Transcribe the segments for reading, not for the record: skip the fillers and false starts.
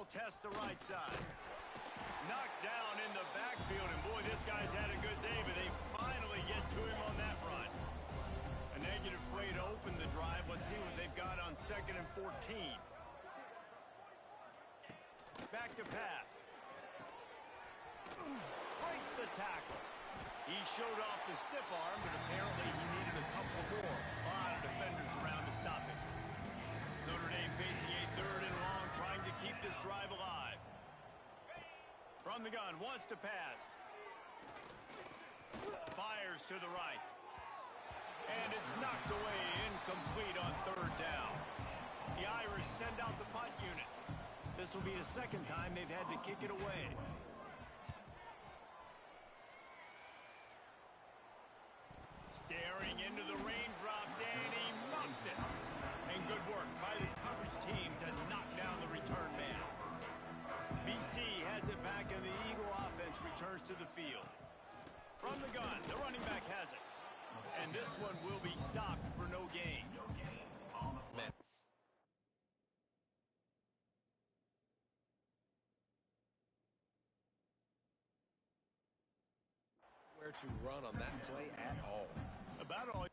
They'll test the right side. Knocked down in the backfield, and boy, this guy's had a good day, but they finally get to him on that run. A negative play to open the drive. Let's see what they've got on 2nd and 14. Back to pass. Breaks the tackle. He showed off the stiff arm, but apparently he needed a couple more. A lot of defenders around to stop him. Notre Dame facing a 3rd and long, trying to keep this drive alive. From the gun, wants to pass. Fires to the right. And it's knocked away, incomplete on 3rd down. The Irish send out the punt unit. This will be the 2nd time they've had to kick it away. Staring into the raindrops, and he muffs it. And good work by the coverage team to knock down the return man. BC has it back, and the Eagle offense returns to the field. From the gun, the running back has it. And this one will be stopped for no gain. Man. Where to run on that play at all. About all.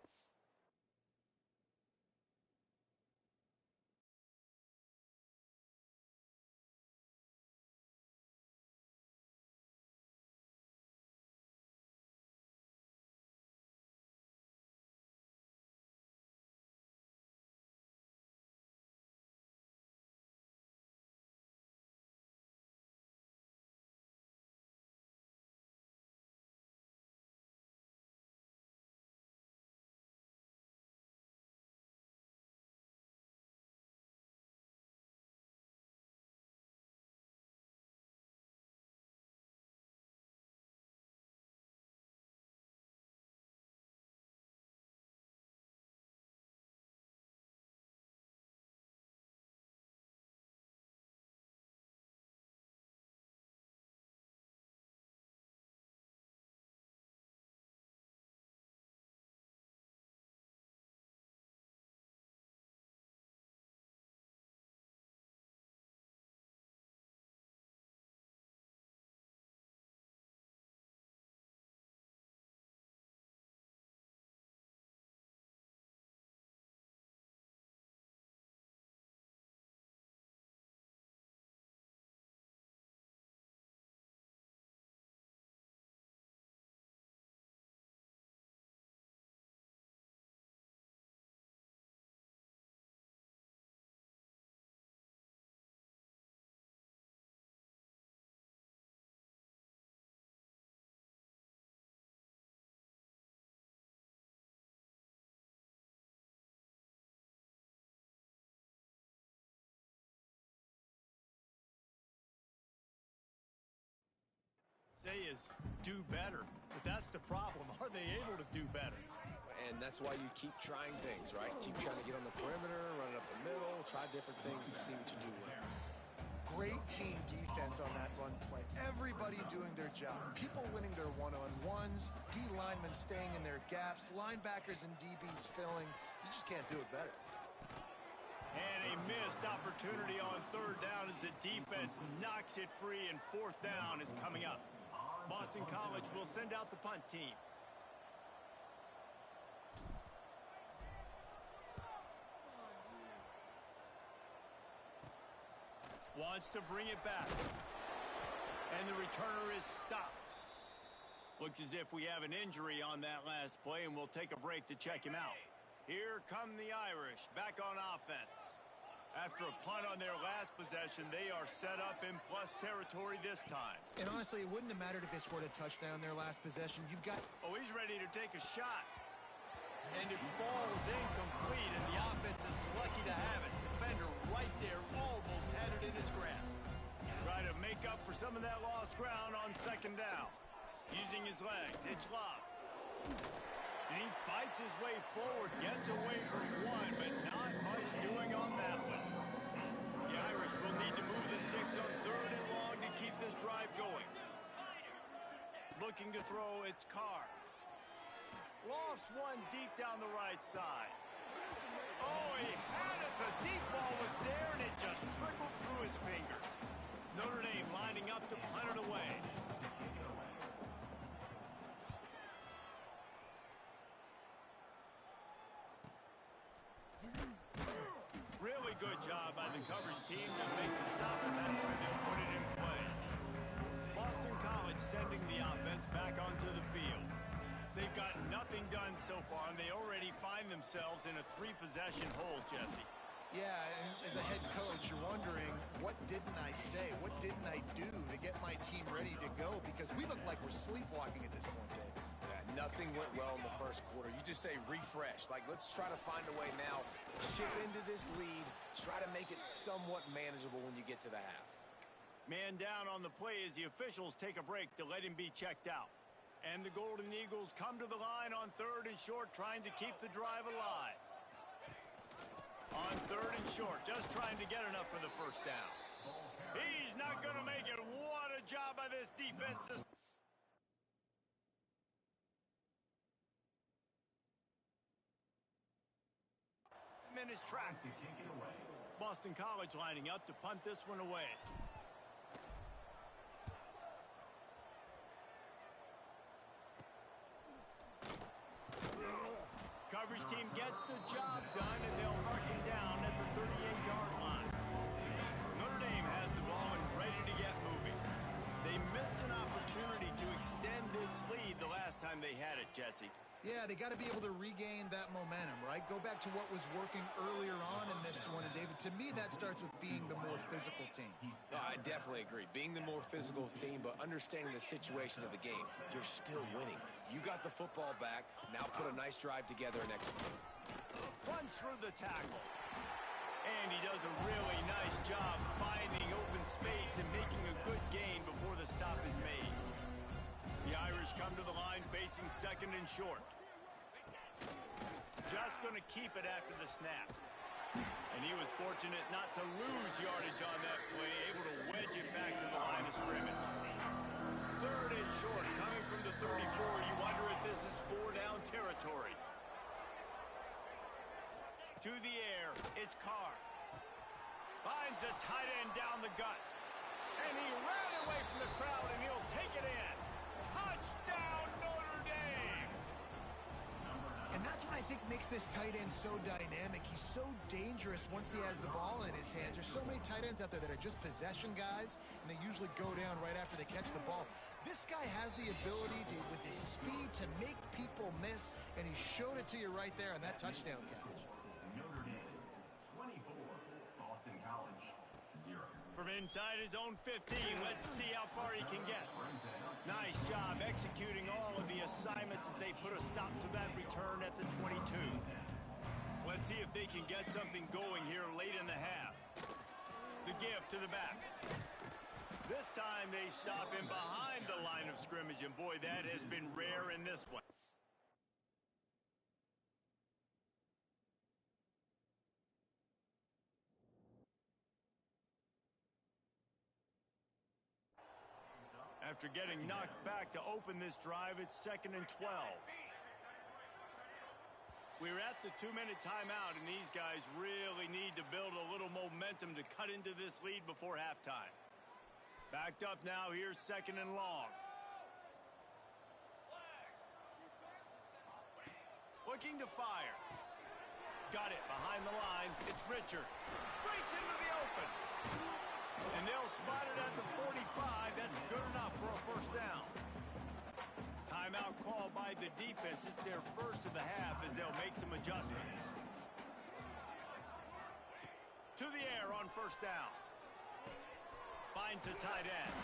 Say is do better, but that's the problem. Are they able to do better? And that's why you keep trying things, right? Keep trying to get on the perimeter, run it up the middle, try different things to see what you do well. Great team defense on that run play. Everybody doing their job. People winning their one-on-ones, D linemen staying in their gaps, linebackers and DBs filling. You just can't do it better. And a missed opportunity on 3rd down as the defense knocks it free, and 4th down is coming up. Boston College will send out the punt team. Wants to bring it back. And the returner is stopped. Looks as if we have an injury on that last play, and we'll take a break to check him out. Here come the Irish back on offense. After a punt on their last possession, they are set up in plus territory this time. And honestly, it wouldn't have mattered if they scored a touchdown their last possession. You've got... Oh, he's ready to take a shot. And it falls incomplete, and the offense is lucky to have it. Defender right there almost had it in his grasp. Try to make up for some of that lost ground on 2nd down. Using his legs, it's Love. And he fights his way forward, gets away from one, but not much doing on that one. The Irish will need to move the sticks on 3rd and long to keep this drive going. Looking to throw, it's Carr. Lofts one deep down the right side. Oh, he had it. The deep ball was there, and it just trickled through his fingers. up to punt it away. Really good job by the coverage team to make the stop, and that's where they'll put it in play. Boston College sending the offense back onto the field. They've got nothing done so far, and they already find themselves in a 3-possession hole, Jesse. Yeah, and as a head coach, you're wondering, what didn't I say? What didn't I do to get my team ready to go? Because we look like we're sleepwalking at this point, Dave. Yeah, nothing went well in the first quarter. You just say refresh. Like, let's try to find a way now. Chip into this lead. Try to make it somewhat manageable when you get to the half. Man down on the play as the officials take a break to let him be checked out. And the Golden Eagles come to the line on 3rd and short, trying to keep the drive alive. On 3rd and short, just trying to get enough for the first down. He's not going to make it. What a job by this defense to... in his tracks. Boston College lining up to punt this one away. Coverage team gets the job done, and they'll mark him down at the 38-yard line. Notre Dame has the ball and ready to get moving. They missed an opportunity to extend this lead the last time they had it, Jesse. Yeah, they got to be able to regain that momentum, right? Go back to what was working earlier on in this one. And, David, to me, that starts with being the more physical team. No, I definitely agree. Being the more physical team, but understanding the situation of the game. You're still winning. You got the football back. Now put a nice drive together and execute. Runs through the tackle. And he does a really nice job finding open space and making a good gain before the stop is made. The Irish come to the line facing 2nd and short. Just going to keep it after the snap. And he was fortunate not to lose yardage on that play, able to wedge it back to the line of scrimmage. 3rd and short, coming from the 34. You wonder if this is 4-down territory. To the air, it's Carr. Finds a tight end down the gut. And he ran away from the crowd, and he'll take it in. Touchdown, Notre Dame! And that's what I think makes this tight end so dynamic. He's so dangerous once he has the ball in his hands. There's so many tight ends out there that are just possession guys, and they usually go down right after they catch the ball. This guy has the ability to, with his speed, to make people miss, and he showed it to you right there on that touchdown catch. Notre Dame, 24, Boston College, 0. From inside his own 15, let's see how far he can get. Nice job executing all of the assignments as they put a stop to that return at the 22. Let's see if they can get something going here late in the half. The give to the back. This time they stop him behind the line of scrimmage, and boy, that has been rare in this one. After getting knocked back to open this drive, it's 2nd and 12. We're at the 2-minute timeout, and these guys really need to build a little momentum to cut into this lead before halftime. Backed up now, here's 2nd and long. Looking to fire. Got it behind the line. It's Richard. Breaks into the open. And they'll spot it at the 45. That's good enough for a first down. Timeout called by the defense. It's their first of the half as they'll make some adjustments. To the air on first down. Finds a tight end.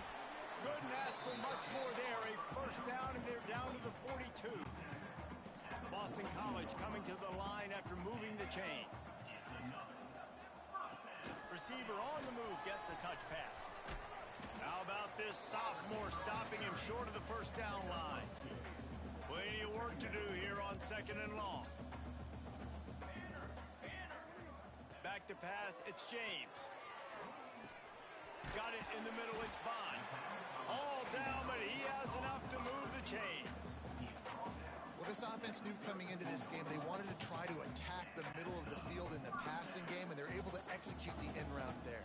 Couldn't ask for much more there. A first down, and they're down to the 42. Boston College coming to the line after moving the chains. Receiver on the move gets the touch pass. How about this sophomore stopping him short of the first down line? Plenty of work to do here on 2nd and long. Back to pass, it's James. Got it in the middle, it's Bond. All down, but he has enough to move the chains. Well, this offense knew coming into this game they wanted to try to attack the middle of the field in the passing game, and they're able to execute the in route there.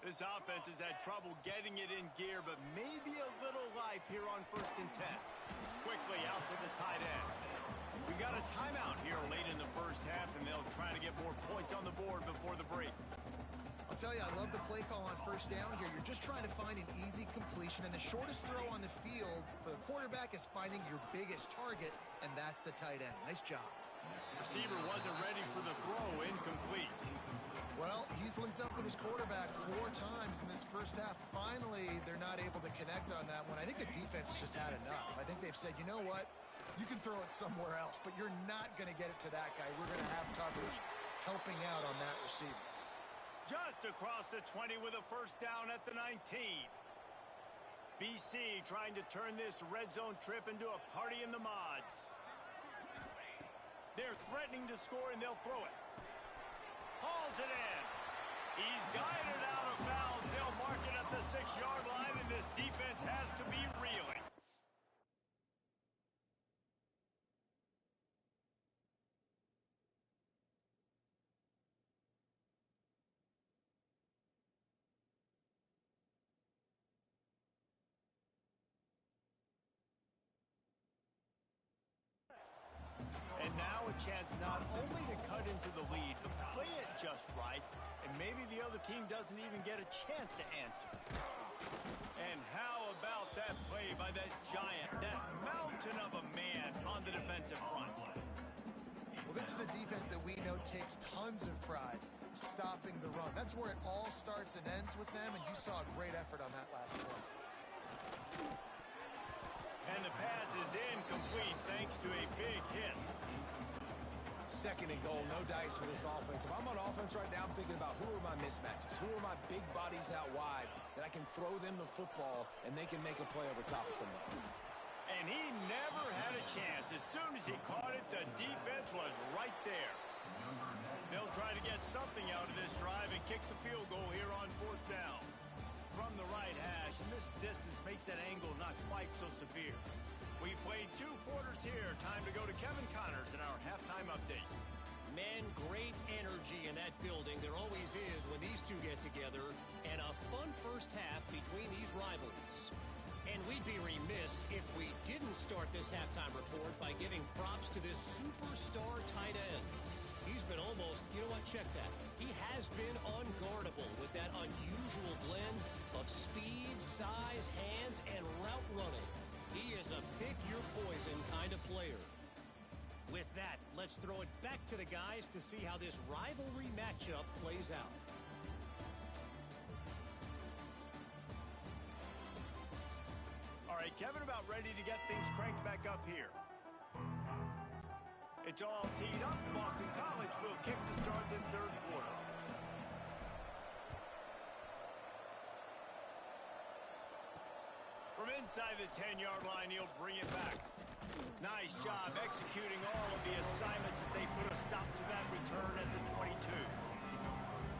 This offense has had trouble getting it in gear, but maybe a little life here on 1st and 10. Quickly out to the tight end. We got a timeout here late in the first half, and they'll try to get more points on the board before the break. I'll tell you, I love the play call on 1st down here. You're just trying to find an easy completion, and the shortest throw on the field for the quarterback is finding your biggest target, and that's the tight end. Nice job. Receiver wasn't ready for the throw, incomplete. Well, he's linked up with his quarterback 4 times in this first half. Finally, they're not able to connect on that one. I think the defense has just had enough. I think they've said, you know what? You can throw it somewhere else, but you're not going to get it to that guy. We're going to have coverage helping out on that receiver. Just across the 20 with a 1st down at the 19. BC trying to turn this red zone trip into a party in the mods. They're threatening to score, and they'll throw it. Hauls it in. He's guided out of bounds. They'll mark it at the 6-yard line, and this defense has to be reeling. And now a chance not only to cut into the lead, but play it just right, and maybe the other team doesn't even get a chance to answer. And how about that play by that giant, that mountain of a man on the defensive front? Well, this is a defense that we know takes tons of pride stopping the run. That's where it all starts and ends with them, and you saw a great effort on that last play. And the pass is incomplete thanks to a big hit. 2nd and goal, no dice for this offense. If I'm on offense right now, I'm thinking about who are my mismatches? Who are my big bodies out wide that I can throw them the football and they can make a play over top of somebody? And he never had a chance. As soon as he caught it, the defense was right there. They'll try to get something out of this drive and kick the field goal here on 4th down. From the right hash, and this distance makes that angle not quite so severe. We played 2 quarters here. Time to go to Kevin Connors in our halftime update. Man, great energy in that building. There always is when these two get together. And a fun first half between these rivals. And we'd be remiss if we didn't start this halftime report by giving props to this superstar tight end. He's been almost, you know what, check that. He has been unguardable with that unusual blend of speed, size, hands, and route running. He is a pick-your-poison kind of player. With that, let's throw it back to the guys to see how this rivalry matchup plays out. All right, Kevin, about ready to get things cranked back up here. It's all teed up. Boston College will kick to start this 3rd quarter. From inside the 10-yard line, he'll bring it back. Nice job executing all of the assignments as they put a stop to that return at the 22.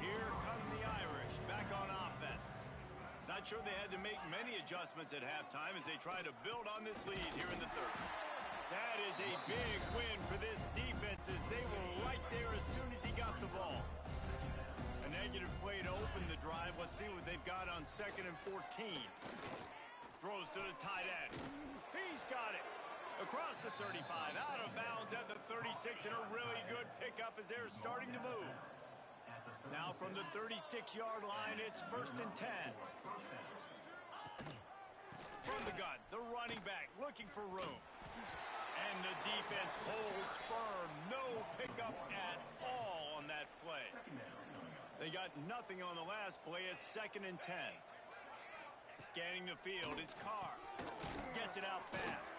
Here come the Irish back on offense. Not sure they had to make many adjustments at halftime as they try to build on this lead here in the 3rd. That is a big win for this defense as they were right there as soon as he got the ball. A negative play to open the drive. Let's see what they've got on 2nd and 14. Throws to the tight end. He's got it. Across the 35, out of bounds at the 36, and a really good pickup as they're starting to move. Now from the 36-yard line, it's 1st and 10. From the gun, the running back looking for room. And the defense holds firm. No pickup at all on that play. They got nothing on the last play. It's 2nd and 10. Scanning the field, it's Carr. Gets it out fast.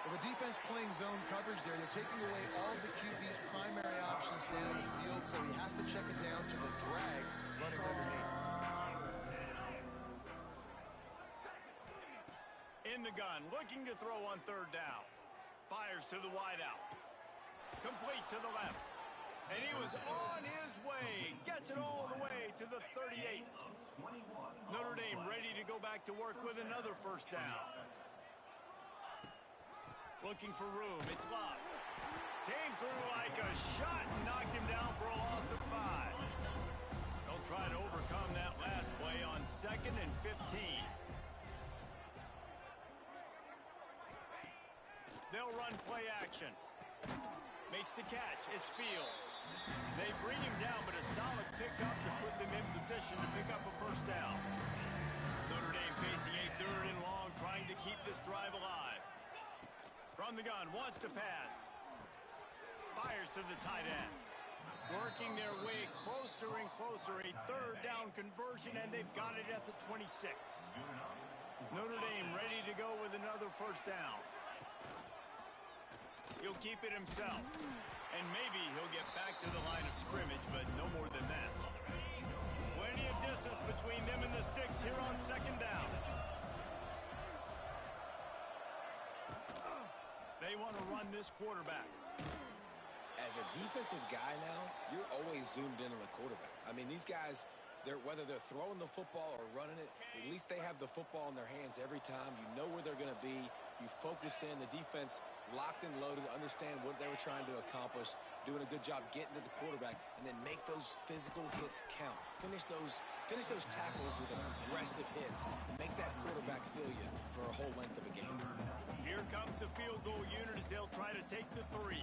Well, the defense playing zone coverage there. They're taking away all of the QB's primary options down the field, so he has to check it down to the drag running underneath. In the gun, looking to throw on 3rd down. Fires to the wideout. Complete to the left. And he was on his way. Gets it all the way to the 38. Notre Dame ready to go back to work with another 1st down. Looking for room. It's Love. Came through like a shot and knocked him down for a loss of 5. They'll They'll try to overcome that last play on 2nd and 15. They'll run play action. Makes the catch. It's Fields. They bring him down, but a solid pickup to put them in position to pick up a first down. Notre Dame facing a 3rd and long, trying to keep this drive alive. From the gun, wants to pass. Fires to the tight end. Working their way closer and closer. A 3rd down conversion, and they've got it at the 26. Notre Dame ready to go with another first down. He'll keep it himself. And maybe he'll get back to the line of scrimmage, but no more than that. Plenty of distance between them and the sticks here on 2nd down. They want to run this quarterback. As a defensive guy now, you're always zoomed in on the quarterback. I mean, these guys, whether they're throwing the football or running it, at least they have the football in their hands every time. You know where they're going to be. You focus in. The defense locked and loaded, understand what they were trying to accomplish, doing a good job getting to the quarterback, and then make those physical hits count. Finish those tackles with aggressive hits. Make that quarterback feel you for a whole length of a game. Here comes the field goal unit as they'll try to take the 3.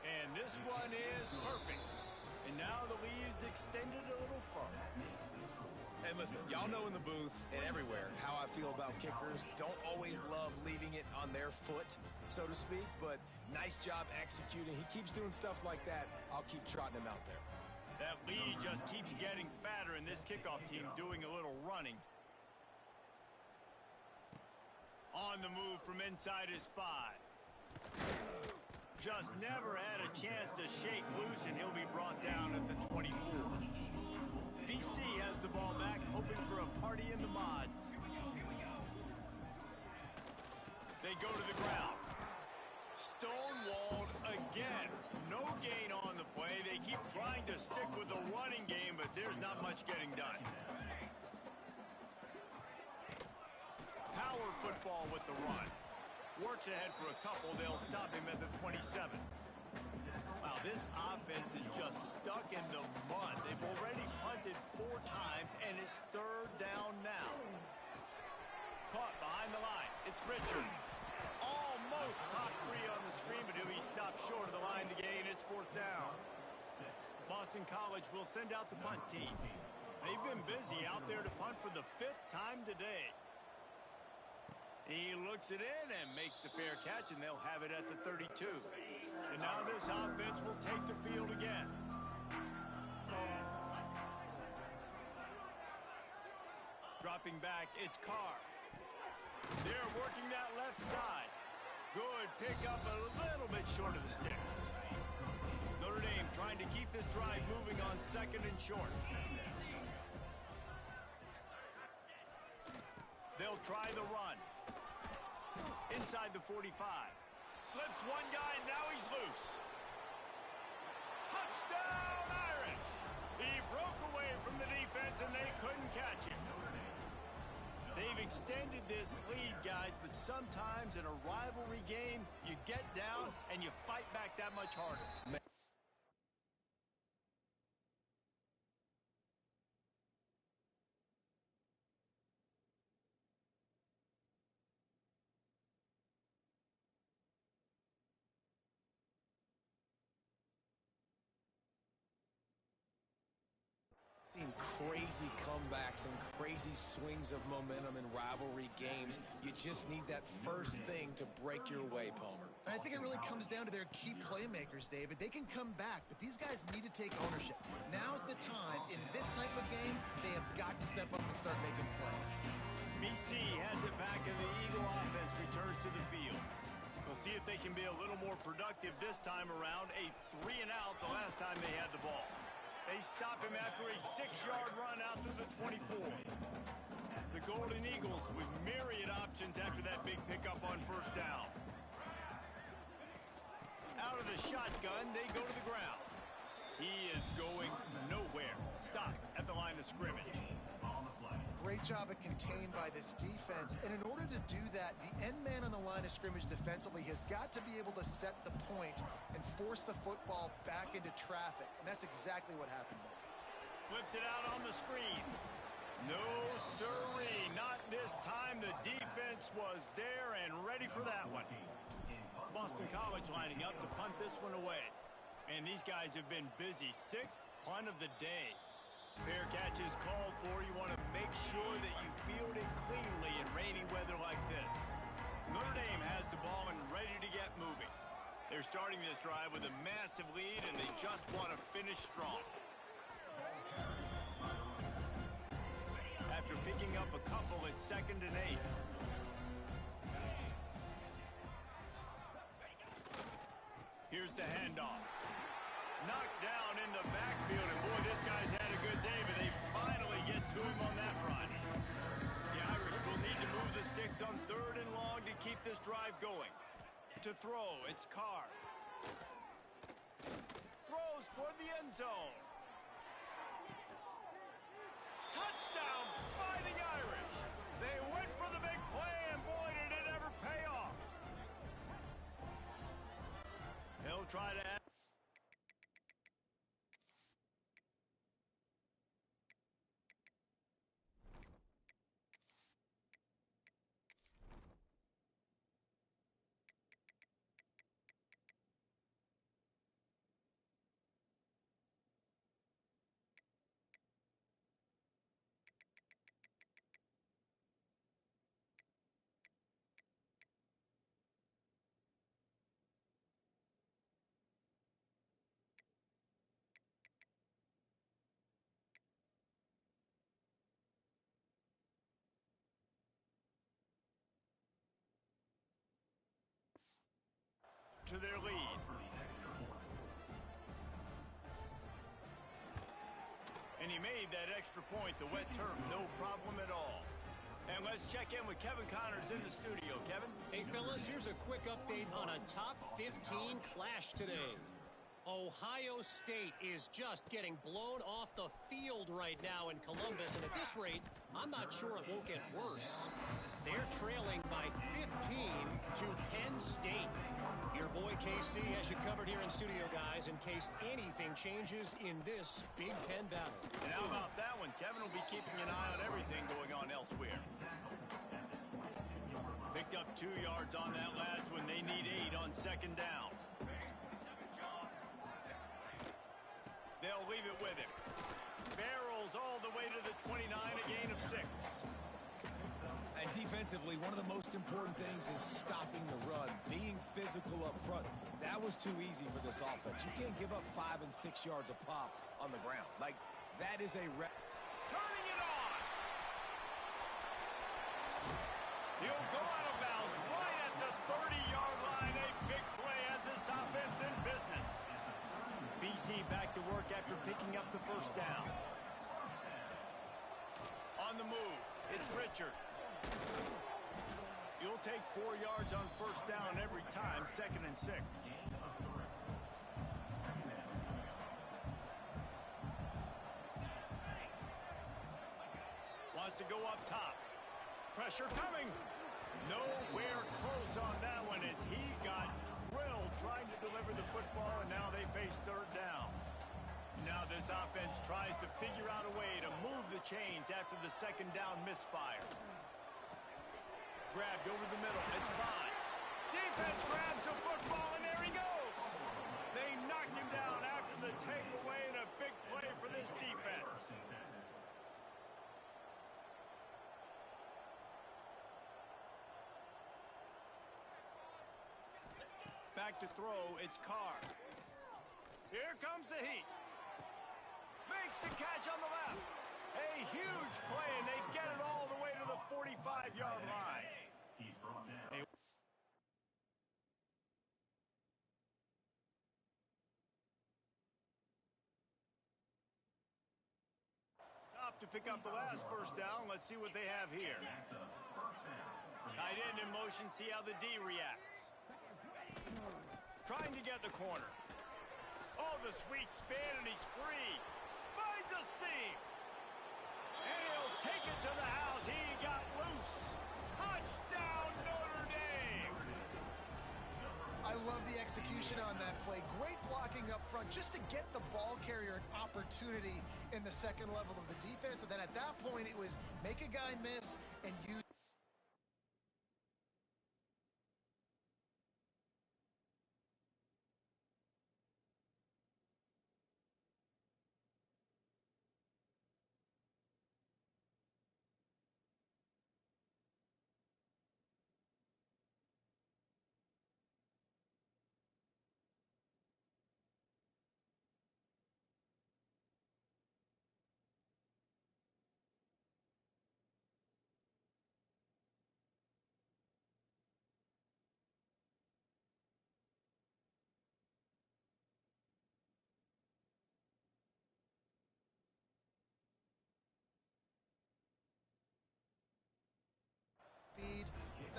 And this one is perfect. And now the lead is extended a little further. And listen, y'all know in the booth and everywhere how I feel about kickers. Don't always love leaving it on their foot, so to speak, but nice job executing. He keeps doing stuff like that. I'll keep trotting him out there. That lead just keeps getting fatter, and this kickoff team doing a little running. On the move from inside his 5. Just never had a chance to shake loose, and he'll be brought down at the 24. BC has the ball back, hoping for a party in the mods. They go to the ground. Stonewalled again. No gain on the play. They keep trying to stick with the running game, but there's not much getting done. Power football with the run. Works ahead for a couple. They'll stop him at the 27. Wow, this offense is just stuck in the mud. They've already punted 4 times, and it's 3rd down now. Caught behind the line. It's Richard. Almost popped free on the screen, but he'll be stopped short of the line to gain. It's 4th down. Boston College will send out the punt team. They've been busy out there to punt for the 5th time today. He looks it in and makes the fair catch, and they'll have it at the 32. And now this offense will take the field again. Dropping back, it's Carr. They're working that left side. Good pickup, a little bit short of the sticks. Notre Dame trying to keep this drive moving on 2nd and short. They'll try the run. Inside the 45. Slips one guy, and now he's loose. Touchdown, Irish! He broke away from the defense, and they couldn't catch him. They've extended this lead, guys, but sometimes in a rivalry game, you get down and you fight back that much harder. Crazy comebacks and crazy swings of momentum in rivalry games. You just need that first thing to break your way, Palmer. And I think it really comes down to their key playmakers, David. They can come back, but these guys need to take ownership. Now's the time. In this type of game, they have got to step up and start making plays. BC has it back, and the Eagle offense returns to the field. We'll see if they can be a little more productive this time around. A 3-and-out the last time they had the ball. They stop him after a 6-yard run out through the 24. The Golden Eagles with myriad options after that big pickup on 1st down. Out of the shotgun, they go to the ground. He is going nowhere. Stop at the line of scrimmage. Great job of contained by this defense. And in order to do that, the end man on the line of scrimmage defensively has got to be able to set the point and force the football back into traffic. And that's exactly what happened there. Flips it out on the screen. No siree, not this time. The defense was there and ready for that one. Boston College lining up to punt this one away. And these guys have been busy. 6th punt of the day. Fair catch is called for. You want to make sure that you field it cleanly in rainy weather like this. Notre Dame has the ball and ready to get moving. They're starting this drive with a massive lead, and they just want to finish strong. After picking up a couple, it's 2nd and 8. Here's the handoff. Knocked down in the backfield, and boy, this guy's had a good day, but they finally get to him on that run. The Irish will need to move the sticks on 3rd and long to keep this drive going. To throw, it's Carr. Throws for the end zone. Touchdown, Fighting Irish. They went for the big play, and boy, did it ever pay off. He'll try to add. To their lead. And he made that extra point. The wet turf, no problem at all. And let's check in with Kevin Connors in the studio. Kevin? Hey, fellas, here's a quick update on a top 15 clash today. Ohio State is just getting blown off the field right now in Columbus, and at this rate, I'm not sure it won't get worse. They're trailing by 15 to Penn State. Your boy KC has you covered here in studio, guys, in case anything changes in this Big Ten battle. And how about that one? Kevin will be keeping an eye on everything going on elsewhere. Picked up 2 yards on that last one. They need 8 on 2nd down. They'll leave it with him. Barrels all the way to the 29, a gain of 6. And defensively, one of the most important things is stopping the run, being physical up front. That was too easy for this offense. You can't give up 5 and 6 yards a pop on the ground. Like, that is a... Turning it on! He'll go out of bounds right at the 30-yard line. A big play as this offense in business. BC back to work after picking up the 1st down. On the move, it's Richard. You'll take 4 yards on 1st down every time, 2nd and 6. Wants to go up top. Pressure coming. Nowhere close on that one as he got drilled trying to deliver the football, and now they face 3rd down. Now this offense tries to figure out a way to move the chains after the 2nd down misfire. Grabbed over the middle. It's Bond. Defense grabs the football, and there he goes. They knocked him down after the takeaway, and a big play for this defense. Back to throw. It's Carr. Here comes the heat. Makes the catch on the left. A huge play, and they get it all the way to the 45-yard line. He's brought down. Top to pick up the last 1st down. Let's see what they have here. Tight end in motion. See how the D reacts. Trying to get the corner. Oh, the sweet spin, and he's free. Finds a seam. And he'll take it to the house. play, great blocking up front just to get the ball carrier an opportunity in the second level of the defense. And then at that point, it was make a guy miss and use.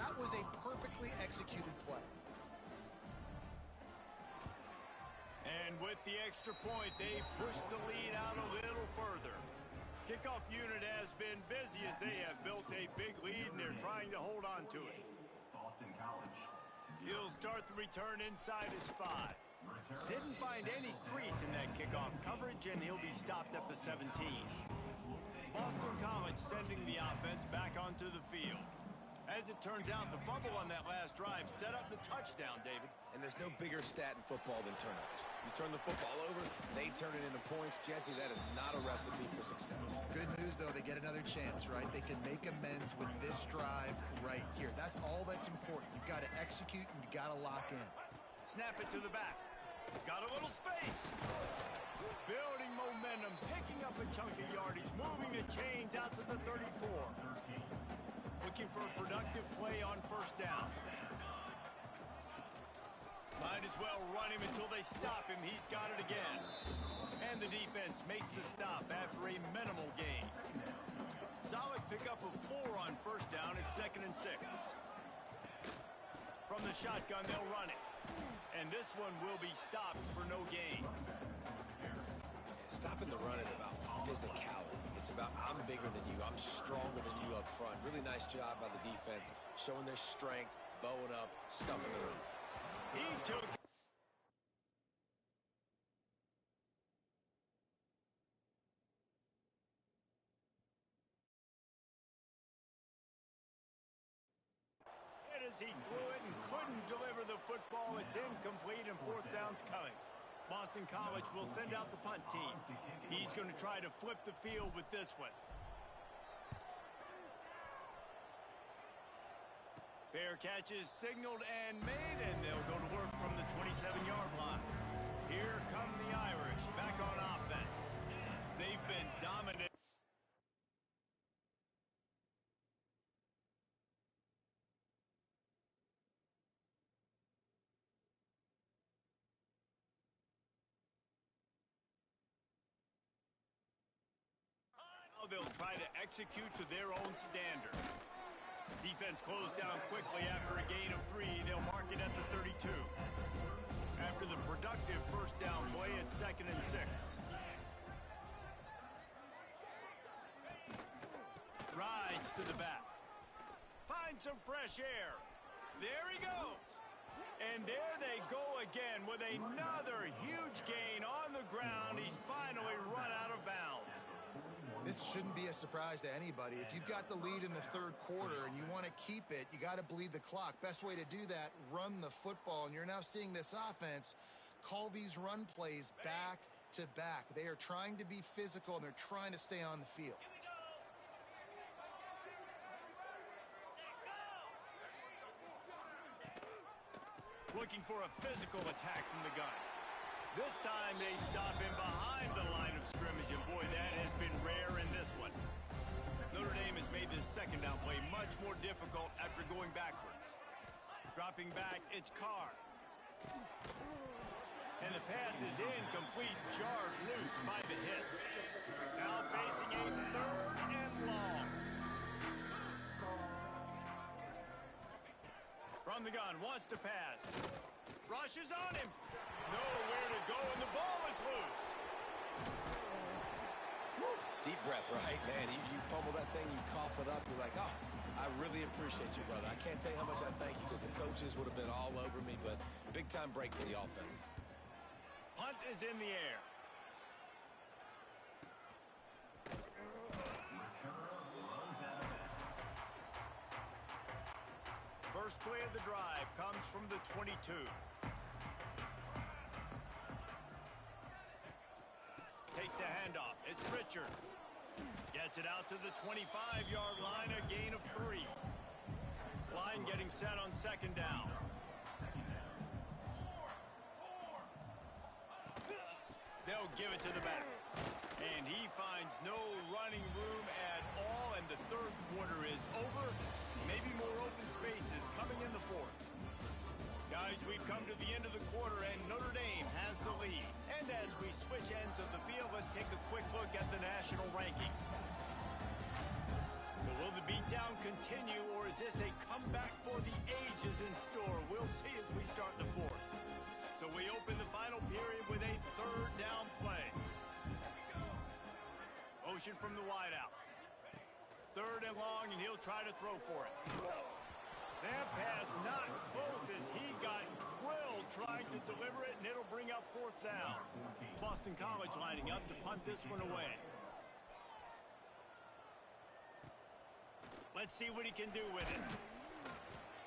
That was a perfectly executed play. And with the extra point, they pushed the lead out a little further. Kickoff unit has been busy as they have built a big lead, and they're trying to hold on to it. Boston College. He'll start the return inside his 5. Didn't find any crease in that kickoff coverage, and he'll be stopped at the 17. Boston College sending the offense back onto the field. As it turns out, the fumble on that last drive set up the touchdown, David. And there's no bigger stat in football than turnovers. You turn the football over, they turn it into points. Jesse, that is not a recipe for success. Good news, though, they get another chance, right? They can make amends with this drive right here. That's all that's important. You've got to execute and you've got to lock in. Snap it to the back. Got a little space. Building momentum, picking up a chunk of yardage, moving the chains out to the 34. Looking for a productive play on first down. Might as well run him until they stop him. He's got it again. And the defense makes the stop after a minimal gain. Solid pickup of 4 on first down at 2nd and 6. From the shotgun, they'll run it. And this one will be stopped for no gain. Stopping the run is about physicality. It's about I'm bigger than you, I'm stronger than you up front. Really nice job by the defense, showing their strength, bowing up, stuffing the run. He took... As he threw it and couldn't deliver the football, it's incomplete and 4th down's coming. Boston College will send out the punt team. He's going to try to flip the field with this one. Fair catch is signaled and made, and they'll go to work from the 27-yard line. Here come the Irish back on offense. They've been dominant. They'll try to execute to their own standard. Defense closed down quickly after a gain of 3. They'll mark it at the 32. After the productive first down play, it's 2nd and 6. Rides to the back. Finds some fresh air. There he goes. And there they go again with another huge gain on the ground. He's finally run out of bounds. This shouldn't be a surprise to anybody. If you've got the lead in the 3rd quarter and you want to keep it, you got to bleed the clock. Best way to do that, run the football. And you're now seeing this offense call these run plays back to back. They are trying to be physical and they're trying to stay on the field. Looking for a physical attack from the gun. This time they stop him behind the line of scrimmage, and boy, that has been rare in this one. Notre Dame has made this 2nd down play much more difficult after going backwards. Dropping back, it's Carr. And the pass is incomplete, jarred loose by the hit. Now facing a 3rd and long. From the gun, wants to pass. Rushes on him. Nowhere to go, and the ball is loose. Woo. Deep breath, right? Man, you fumble that thing, you cough it up, you're like, oh, I really appreciate you, brother. I can't tell you how much I thank you because the coaches would have been all over me, but big-time break for the offense. is in the air. First play of the drive comes from the 22. Takes the handoff. It's Richard. Gets it out to the 25-yard line, a gain of 3. Line getting set on second down. They'll give it to the back. And he finds no running room at all, and the third quarter is over. Maybe more open spaces coming in the fourth. Guys, we've come to the end of the quarter, and Notre Dame has the lead. And as we switch ends of the field, let's take a quick look at the national rankings. So will the beatdown continue, or is this a comeback for the ages in store? We'll see as we start the fourth. So we open the final period with a third down play. Motion from the wideout. Third and long, and he'll try to throw for it. That pass not close as he got drilled trying to deliver it, and it'll bring up fourth down. Boston College lining up to punt this one away. Let's see what he can do with it.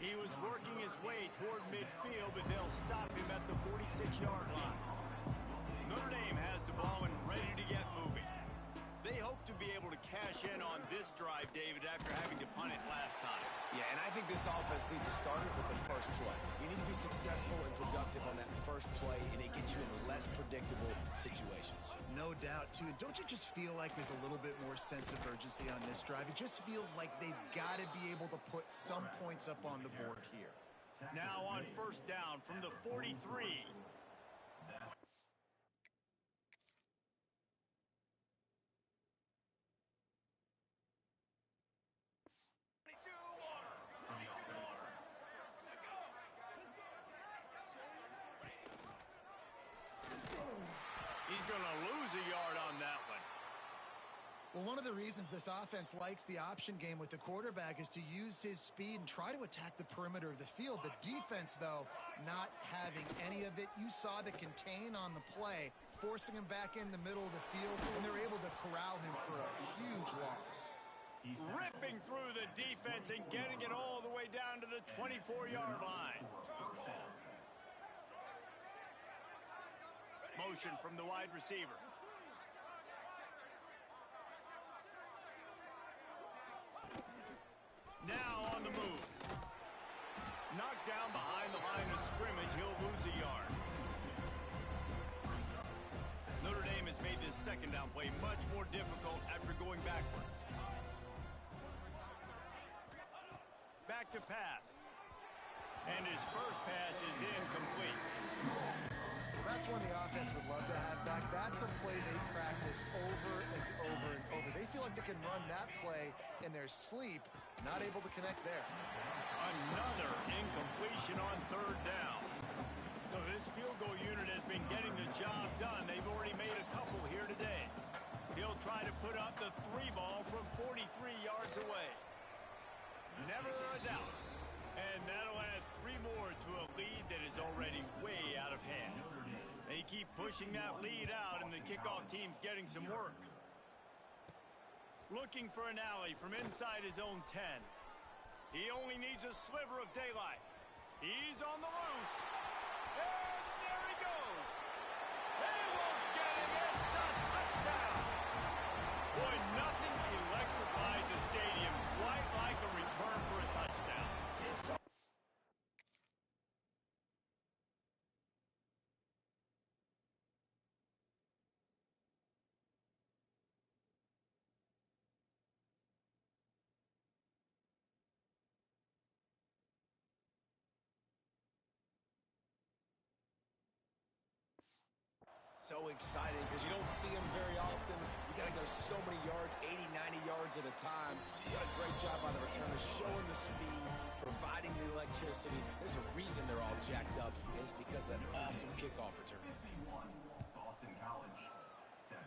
He was working his way toward midfield, but they'll stop him at the 46-yard line. Notre Dame has the ball and ready to get moving. They hope to be able to cash in on this drive, David, after having to punt it last time. Yeah, and I think this offense needs to start it with the first play. You need to be successful and productive on that first play, and it gets you in less predictable situations. No doubt, too. And don't you just feel like there's a little bit more sense of urgency on this drive? It just feels like they've got to be able to put some points up on the board here. Now on first down from the 43. He's going to lose a yard on that one. Well, one of the reasons this offense likes the option game with the quarterback is to use his speed and try to attack the perimeter of the field. The defense, though, not having any of it. You saw the contain on the play, forcing him back in the middle of the field, and they're able to corral him for a huge loss. Ripping through the defense and getting it all the way down to the 24-yard line. Motion from the wide receiver. Now on the move. Knocked down behind the line of scrimmage. He'll lose a yard. Notre Dame has made this second down play much more difficult after going backwards. Back to pass. And his first pass is incomplete. That's one the offense would love to have back. That's a play they practice over and over and over. They feel like they can run that play in their sleep, not able to connect there. Another incompletion on third down. So this field goal unit has been getting the job done. They've already made a couple here today. He'll try to put up the 3 ball from 43 yards away. Never a doubt. And that'll add 3 more to a lead that is already way out of hand. They keep pushing that lead out, and the kickoff team's getting some work. Looking for an alley from inside his own 10. He only needs a sliver of daylight. He's on the loose. And there he goes. They won't get him. It's a touchdown. Boy, nothing electrifies a stadium quite like a return for a touchdown. It's so exciting because you don't see him very often. You got to go so many yards, 80, 90 yards at a time. What a great job by the returners, showing the speed, providing the electricity. There's a reason they're all jacked up, and it's because of that awesome kickoff return. 51, Boston College, 7.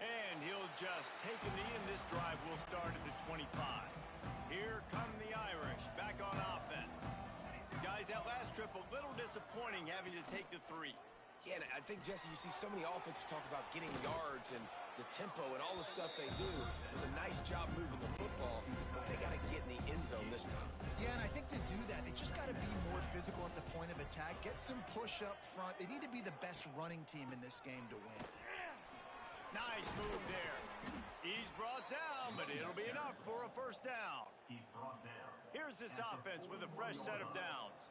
And he'll just take a knee, and this drive will start at the 25. Here come the Irish, back on offense. guys, that last trip a little disappointing having to take the 3. Yeah, and I think, Jesse, you see so many offenses talk about getting yards and the tempo and all the stuff they do. It was a nice job moving the football, but they got to get in the end zone this time. Yeah, and I think to do that, they just got to be more physical at the point of attack, get some push up front. They need to be the best running team in this game to win. Nice move there. He's brought down, but it'll be enough for a first down. He's brought down. Here's this offense with a fresh set of downs.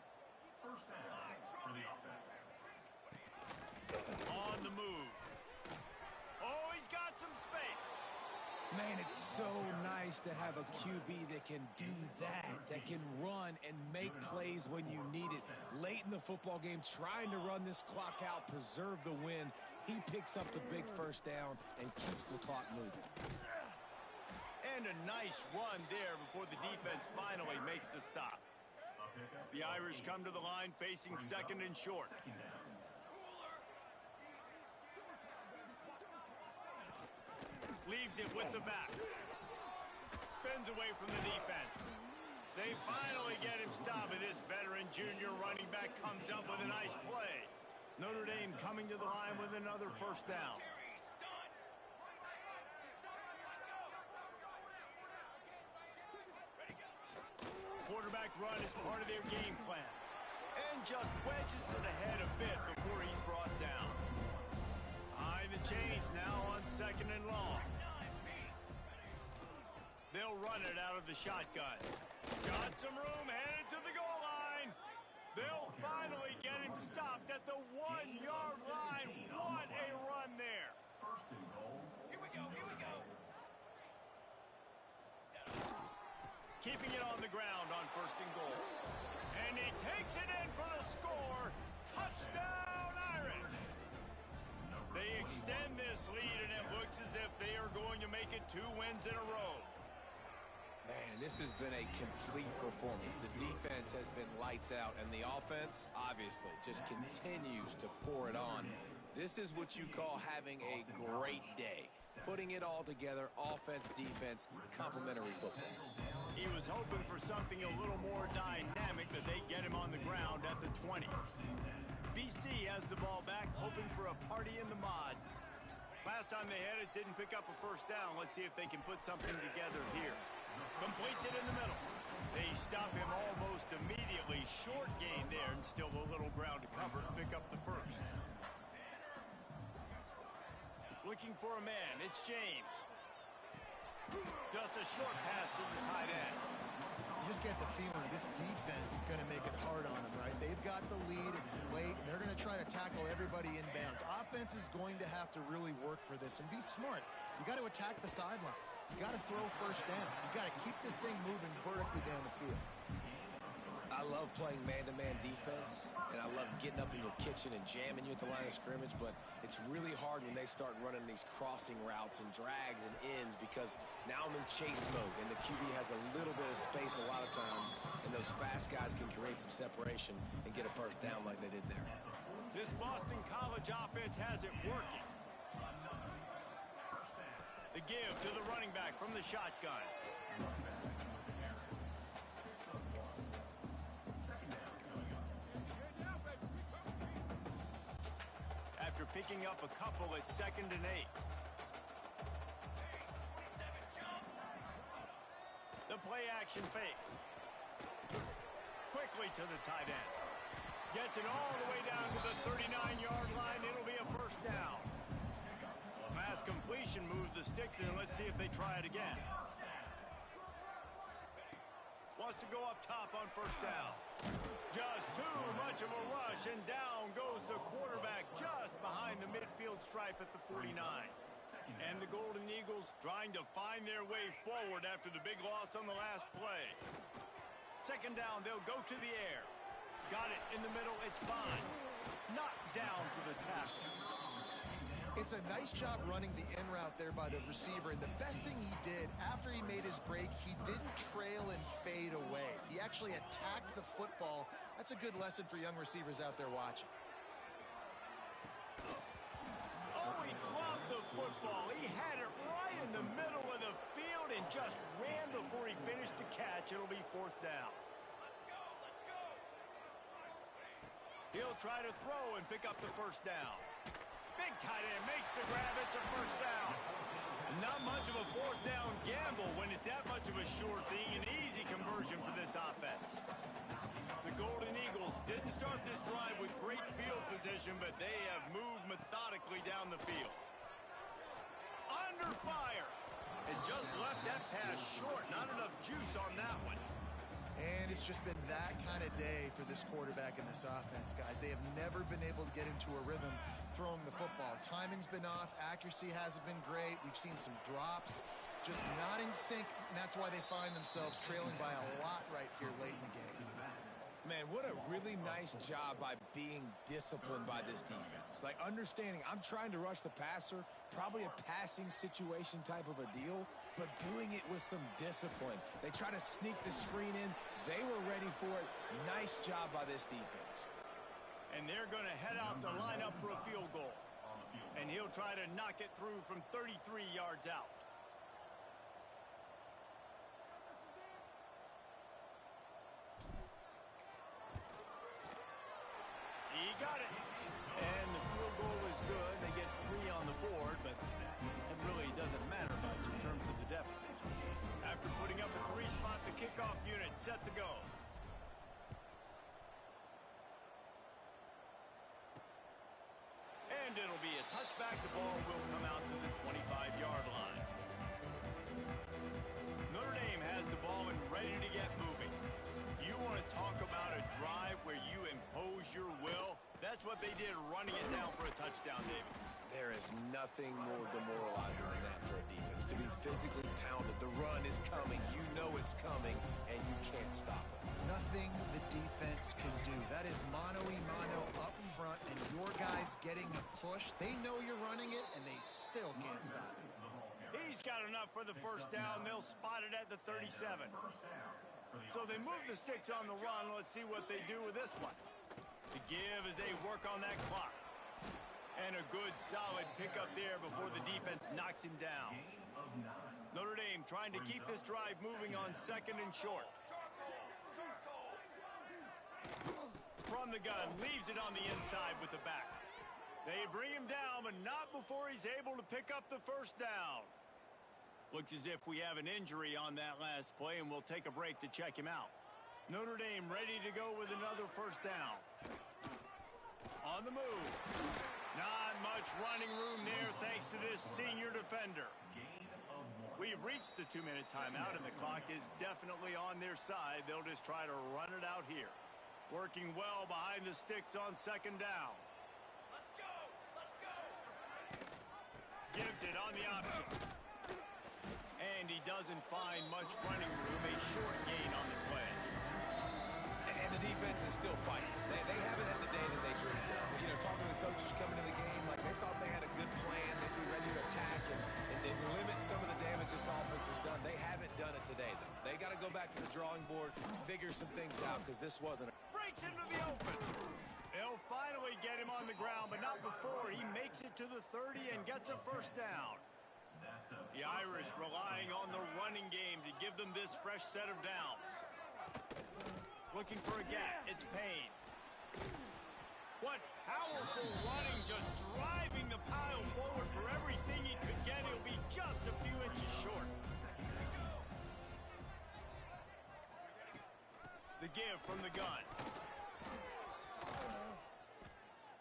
First down for the offense. On the move. Oh, he's got some space. Man, it's so nice to have a QB that can do that can run and make plays when you need it. Late in the football game, trying to run this clock out, preserve the win. He picks up the big first down and keeps the clock moving. And a nice run there before the defense finally makes the stop. The Irish come to the line facing second and short. Leaves it with the back. Spins away from the defense. They finally get him stopped, and this veteran junior running back comes up with a nice play. Notre Dame coming to the line with another first down. Quarterback run is part of their game plan. And just wedges it ahead a bit before he's brought down. Behind the chains now on second and long. They'll run it out of the shotgun. Got some room, headed to the goal line. They'll finally get him stopped at the 1-yard line. What a run there. First and goal. Here we go. Keeping it on the ground on first and goal. And he takes it in for the score. Touchdown, Irish. They extend this lead, and it looks as if they are going to make it 2 wins in a row. Man, this has been a complete performance. The defense has been lights out, and the offense, obviously, just continues to pour it on. This is what you call having a great day. Putting it all together, offense, defense, complementary football. He was hoping for something a little more dynamic, but they get him on the ground at the 20. BC has the ball back, hoping for a party in the mods. Last time they had it, didn't pick up a first down. Let's see if they can put something together here. Completes it in the middle. They stop him almost immediately. Short gain there, and still a little ground to cover to pick up the first. Looking for a man. It's James. Just a short pass to the tight end. You just get the feeling this defense is going to make it hard on them, right? They've got the lead. It's late, and they're going to try to tackle everybody inbounds. Offense is going to have to really work for this and be smart. You got to attack the sidelines. You got to throw first downs. You got to keep this thing moving vertically down the field. I love playing man-to-man defense, and I love getting up in your kitchen and jamming you at the line of scrimmage, but it's really hard when they start running these crossing routes and drags and ends because now I'm in chase mode, and the QB has a little bit of space a lot of times, and those fast guys can create some separation and get a first down like they did there. This Boston College offense has it working. The give to the running back from the shotgun. After picking up a couple at 2nd and 8. The play action fake. Quickly to the tight end. Gets it all the way down to the 39-yard line. It'll be a first down. Pass completion moves the sticks in. Let's see if they try it again. Wants to go up top on first down. Just too much of a rush, and down goes the quarterback just behind the midfield stripe at the 49. And the Golden Eagles trying to find their way forward after the big loss on the last play. Second down, they'll go to the air. Got it in the middle, it's Bond. Knocked down for the tackle. It's a nice job running the in route there by the receiver, and the best thing he did after he made his break, he didn't trail and fade away. He actually attacked the football. That's a good lesson for young receivers out there watching. Oh, he dropped the football. He had it right in the middle of the field and just ran before he finished the catch. It'll be fourth down. He'll try to throw and pick up the first down. Big tight end makes the grab. It's a first down. Not much of a fourth down gamble when it's that much of a sure thing. An easy conversion for this offense. The Golden Eagles didn't start this drive with great field position, but they have moved methodically down the field. Under fire. And just left that pass short. Not enough juice on that one. And it's just been that kind of day for this quarterback and this offense, guys. They have never been able to get into a rhythm throwing the football. Timing's been off. Accuracy hasn't been great. We've seen some drops. Just not in sync, and that's why they find themselves trailing by a lot right here late in the game. Man, what a really nice job by being disciplined by this defense. Like, understanding I'm trying to rush the passer, probably a passing situation type of a deal, but doing it with some discipline. They try to sneak the screen in. They were ready for it. Nice job by this defense. And they're going to head out to line up for a field goal. And he'll try to knock it through from 33 yards out. He got it. And the field goal is good. They get 3 on the board, but it really doesn't matter much in terms of the deficit. After putting up a 3-spot, the kickoff unit set to go. And it'll be a touchback. The ball will come out to the 25-yard line. Notre Dame has the ball and ready to get moving. You want to talk about a drive where you impose your will? That's what they did, running it down for a touchdown, David. There is nothing more demoralizing than that for a defense. To be physically pounded. The run is coming. You know it's coming, and you can't stop it. Nothing the defense can do. That is mano-a-mano up front, and your guys getting the push. They know you're running it, and they still can't stop it. He's got enough for the first down. They'll spot it at the 37. So they move the sticks on the run. Let's see what they do with this one. The give as they work on that clock. And a good, solid pickup there before the defense knocks him down. Notre Dame trying to keep this drive moving on 2nd and short. From the gun, leaves it on the inside with the back. They bring him down, but not before he's able to pick up the first down. Looks as if we have an injury on that last play, and we'll take a break to check him out. Notre Dame ready to go with another first down. On the move. Not much running room there thanks to this senior defender. We've reached the 2-minute timeout, and the clock is definitely on their side. They'll just try to run it out here. Working well behind the sticks on 2nd down. Let's go! Let's go! Gives it on the option. And he doesn't find much running room. A short gain on the play. And the defense is still fighting. They haven't had the day that they dreamed of. You know, talking to the coaches coming to the game, like they thought they had a good plan. They'd be ready to attack and limit some of the damage this offense has done. They haven't done it today, though. They got to go back to the drawing board, figure some things out, because this wasn't a... Breaks into the open. They'll finally get him on the ground, but not before he makes it to the 30 and gets a first down. The Irish relying on the running game to give them this fresh set of downs. Looking for a gap. It's Payne. What powerful running, just driving the pile forward for everything he could get. He'll be just a few inches short. The give from the gun.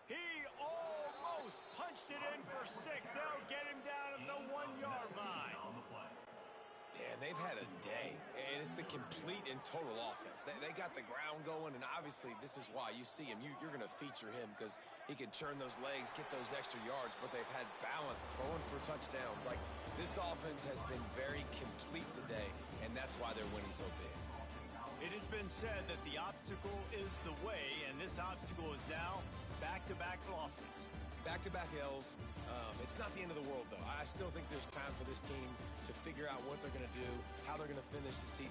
He almost punched it in for 6. They'll get him down at the 1-yard line. Yeah, and they've had a day, and it's the complete and total offense. They got the ground going, and obviously this is why you see him. You're going to feature him because he can churn those legs, get those extra yards, but they've had balance, throwing for touchdowns. Like, this offense has been very complete today, and that's why they're winning so big. It has been said that the obstacle is the way, and this obstacle is now back-to-back losses. Back-to-back L's. It's not the end of the world, though. I still think there's time for this team to figure out what they're going to do, how they're going to finish the season.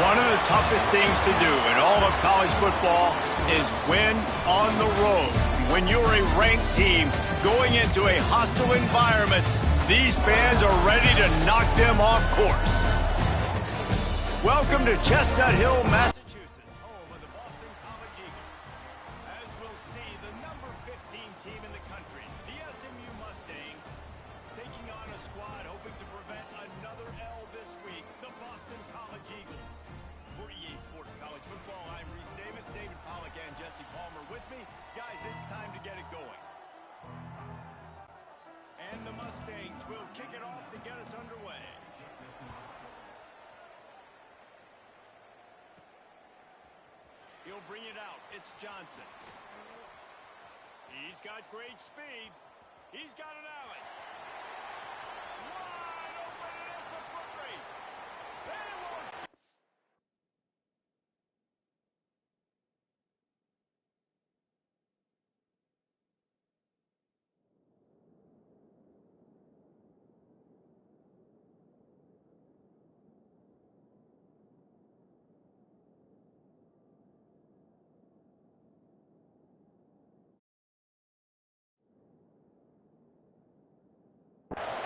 One of the toughest things to do in all of college football is win on the road. When you're a ranked team going into a hostile environment, these fans are ready to knock them off course. Welcome to Chestnut Hill, Massachusetts, home of the Boston College Eagles. As we'll see, the number 15 team in the country, the SMU Mustangs, taking on a squad hoping to prevent another L this week, the Boston College Eagles. For EA Sports College Football, I'm Reese Davis, David Pollack, and Jesse Palmer with me. Guys, it's time to get it going. And the Mustangs will kick it off to get us underway. He'll bring it out. It's Johnson. He's got great speed. He's got an alley. Wide open, and it's a foot race. They won't.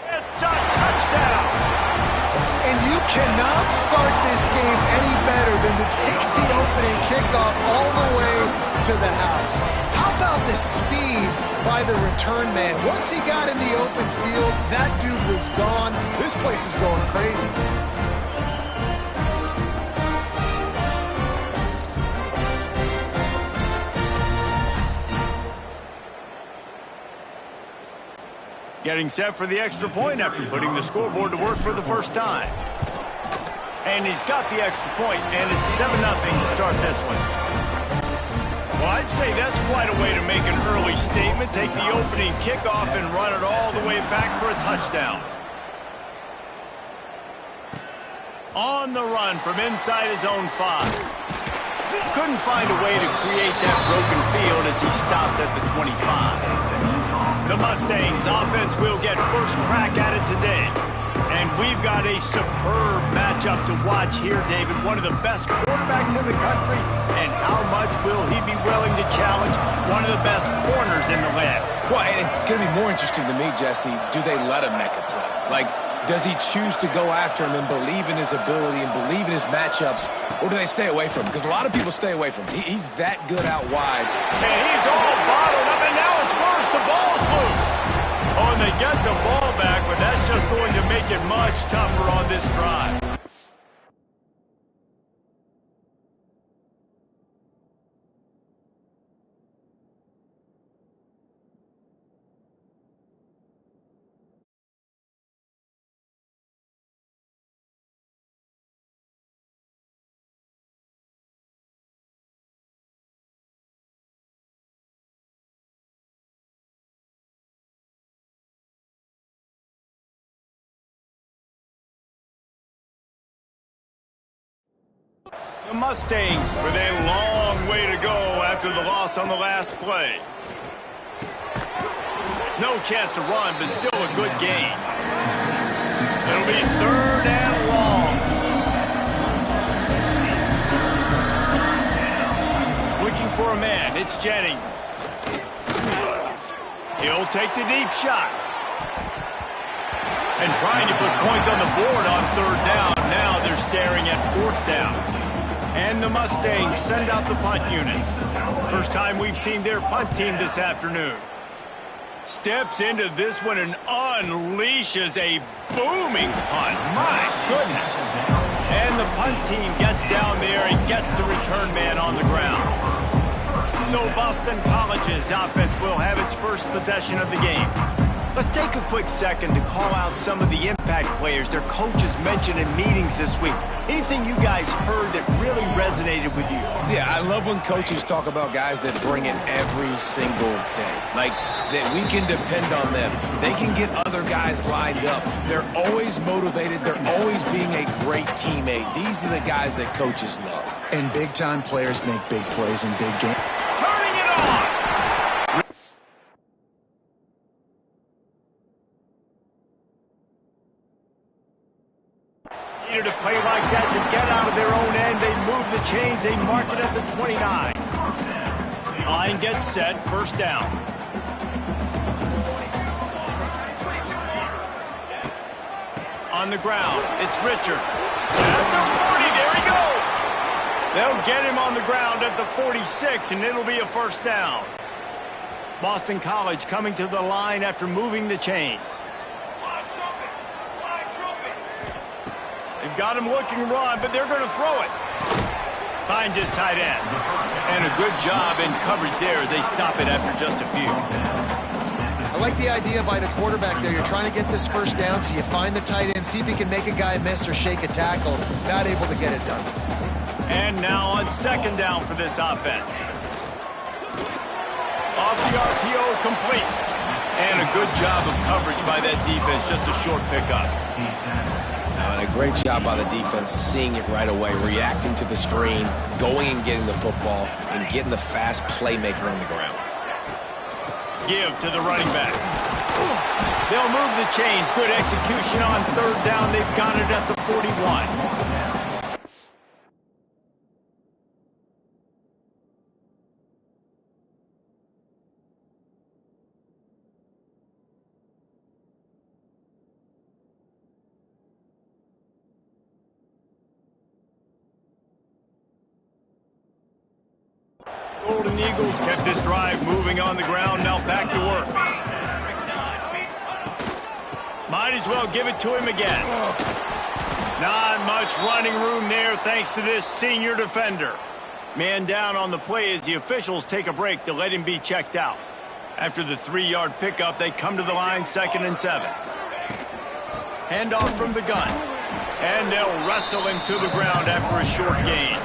It's a touchdown! And you cannot start this game any better than to take the opening kickoff all the way to the house. How about the speed by the return man? Once he got in the open field, that dude was gone. This place is going crazy. Getting set for the extra point after putting the scoreboard to work for the first time. And he's got the extra point, and it's 7-0 to start this one. Well, I'd say that's quite a way to make an early statement. Take the opening kickoff and run it all the way back for a touchdown. On the run from inside his own 5. Couldn't find a way to create that broken field as he stopped at the 25. The Mustangs offense will get first crack at it today. And we've got a superb matchup to watch here, David. One of the best quarterbacks in the country. And how much will he be willing to challenge one of the best corners in the land? Well, and it's going to be more interesting to me, Jesse, do they let him make a play? Like, does he choose to go after him and believe in his ability and believe in his matchups, or do they stay away from him? Because a lot of people stay away from him. He's that good out wide. And he's all bottled up, and now it's first. The ball's loose. Oh, and they get the ball back, but that's just going to make it much tougher on this drive. The Mustangs with a long way to go after the loss on the last play. No chance to run, but still a good gain. It'll be 3rd and long. Looking for a man. It's Jennings. He'll take the deep shot. And trying to put points on the board on 3rd down. Now they're staring at 4th down. And the Mustangs send out the punt unit. First time we've seen their punt team this afternoon. Steps into this one and unleashes a booming punt. My goodness. And the punt team gets down there and gets the return man on the ground. So Boston College's offense will have its first possession of the game. Let's take a quick second to call out some of the impact players their coaches mentioned in meetings this week. Anything you guys heard that really resonated with you? Yeah, I love when coaches talk about guys that bring it every single day. Like, that we can depend on them. They can get other guys lined up. They're always motivated. They're always being a great teammate. These are the guys that coaches love. And big-time players make big plays in big games. Turning it on! To play like that to get out of their own end, they move the chains, they mark it at the 29. Line gets set, first down. On the ground, it's Richard. At the 40, there he goes. They'll get him on the ground at the 46, and it'll be a first down. Boston College coming to the line after moving the chains. They've got him looking run, but they're going to throw it. Finds his tight end. And a good job in coverage there as they stop it after just a few. I like the idea by the quarterback there. You're trying to get this first down, so you find the tight end, see if he can make a guy miss or shake a tackle. Not able to get it done. And now on second down for this offense. Off the RPO, complete. And a good job of coverage by that defense, just a short pickup. And a great job by the defense, seeing it right away, reacting to the screen, going and getting the football, and getting the fast playmaker on the ground. Give to the running back. They'll move the chains. Good execution on third down. They've got it at the 41. Golden Eagles kept this drive moving on the ground, now back to work. Might as well give it to him again. Not much running room there thanks to this senior defender. Man down on the play as the officials take a break to let him be checked out. After the 3-yard pickup, they come to the line, 2nd and 7. Handoff from the gun. And they'll wrestle him to the ground after a short gain.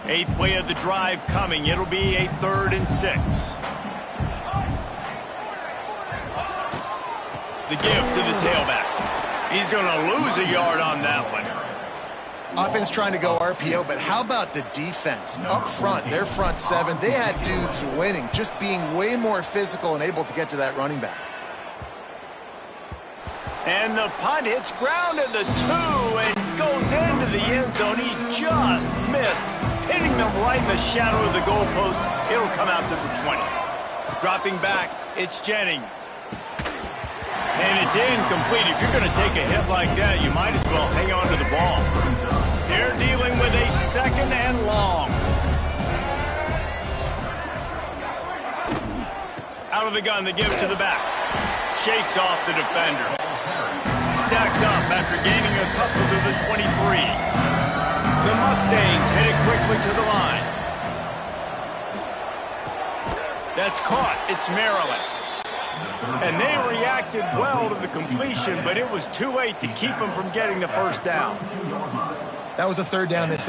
Eighth play of the drive coming. It'll be a 3rd and 6. The give to the tailback. He's going to lose a yard on that one. Offense trying to go RPO, but how about the defense? Up front, their front 7, they had dudes winning, just being way more physical and able to get to that running back. And the punt hits ground at the 2 and goes into the end zone. He just missed, hitting them right in the shadow of the goalpost. It'll come out to the 20. Dropping back, it's Jennings. And it's incomplete. If you're going to take a hit like that, you might as well hang on to the ball. They're dealing with a 2nd and long. Out of the gun, the give to the back. Shakes off the defender. Stacked up after gaining a couple to the 23. The Mustangs headed quickly to the line. That's caught. It's Maryland. And they reacted well to the completion, but it was too late to keep them from getting the first down. That was a 3rd down that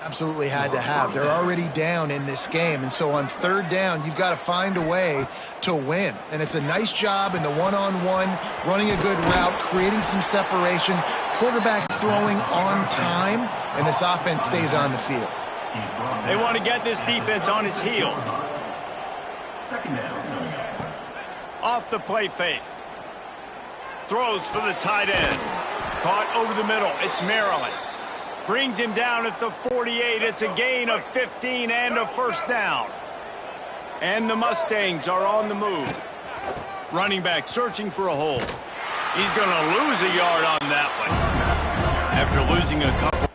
absolutely had to have. They're already down in this game, and so on 3rd down, you've got to find a way to win. And it's a nice job in the one-on-one, running a good route, creating some separation, quarterback throwing on time, and this offense stays on the field. They want to get this defense on its heels. 2nd down. Off the play fake. Throws for the tight end. Caught over the middle. It's Maryland. Brings him down at the 48. It's a gain of 15 and a first down. And the Mustangs are on the move. Running back searching for a hole. He's going to lose a yard on that one. After losing a couple